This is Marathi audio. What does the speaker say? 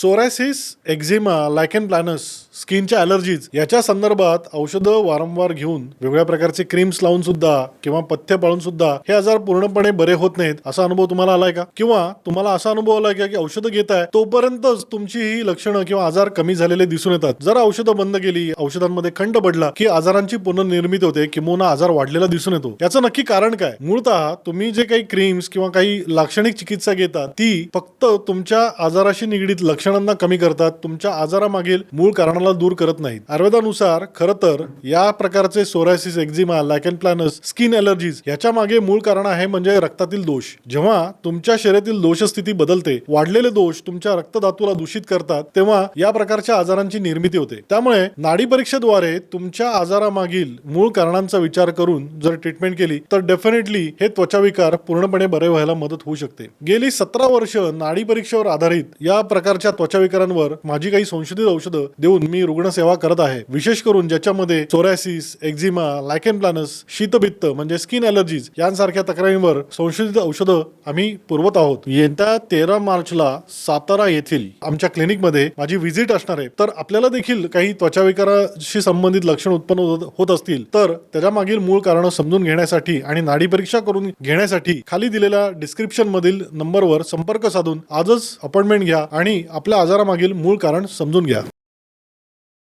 सोरायसिस, एक्झिमा, लायकेन प्लॅनस, स्किनच्या ॲलर्जीज याच्या संदर्भात औषधं वारंवार घेऊन वेगवेगळ्या प्रकारचे क्रीम्स लावून सुद्धा किंवा पथ्य पाळून सुद्धा हे आजार पूर्णपणे बरे होत नाहीत असा अनुभव तुम्हाला आलाय का? किंवा तुम्हाला असा अनुभव आलाय का की औषधं घेताय तोपर्यंतच तुमची ही लक्षणं किंवा आजार कमी झालेले दिसून येतात, जर औषधं बंद केली, औषधांमध्ये खंड पडला की आजारांची पुनर्निर्मिती होते किंवा आजार वाढलेला दिसून येतो? याचं नक्की कारण काय? मूळतः तुम्ही जे काही क्रीम्स किंवा काही लाक्षणिक चिकित्सा घेता ती फक्त तुमच्या आजाराशी निगडीत लक्षणांना कमी करतात, तुमच्या आजारामागील मूळ कारणाला दूर करत नाहीत. आयुर्वेदानुसार खरं तर या प्रकारचे सोरायसिस, एक्झिमा, लायकेन प्लॅनस, स्किन ॲलर्जीज याच्या मागे मूळ कारण आहे म्हणजे रक्तातील दोष. जेव्हा तुमच्या शरीरातील दोषस्थिती बदलते, वाढलेले दोष तुमच्या रक्तधातूला दूषित करतात, तेव्हा या प्रकारच्या आजारांची निर्मिती होते. त्यामुळे नाडी परीक्षेद्वारे तुमच्या आजारामागील मूळ कारणांचा विचार करून जर ट्रीटमेंट केली तर डेफिनेटली हे त्वचाविकार पूर्णपणे बरे व्हायला मदत होऊ शकते. गेली 17 वर्ष नाडी परीक्षेवर आधारित या प्रकारच्या त्वचाविकारांवर माझी काही संशोधित औषधं देऊन मी रुग्णसेवा करत आहे. विशेष करून ज्याच्यामध्ये सोरायसिस, एक्झिमा, लायकेन प्लॅनस, शीतपित्त म्हणजे स्किन ॲलर्जीज यांसारख्या तक्रारींवर संशोधित औषधं आम्ही पुरवत आहोत. येत्या 13 मार्चला सातारा येथील आमच्या क्लिनिकमध्ये माझी व्हिजिट असणार आहे. तर आपल्याला देखील काही त्वचाविकाराशी संबंधित लक्षण उत्पन्न होत असतील तर त्याच्या मागील मूळ कारण समजून घेण्यासाठी आणि नाडी परीक्षा करून घेण्यासाठी खाली दिलेल्या डिस्क्रिप्शन मधील नंबरवर संपर्क साधून आजच अपॉइंटमेंट घ्या आणि आपल्या आजारामागील मूळ कारण समजून घ्या.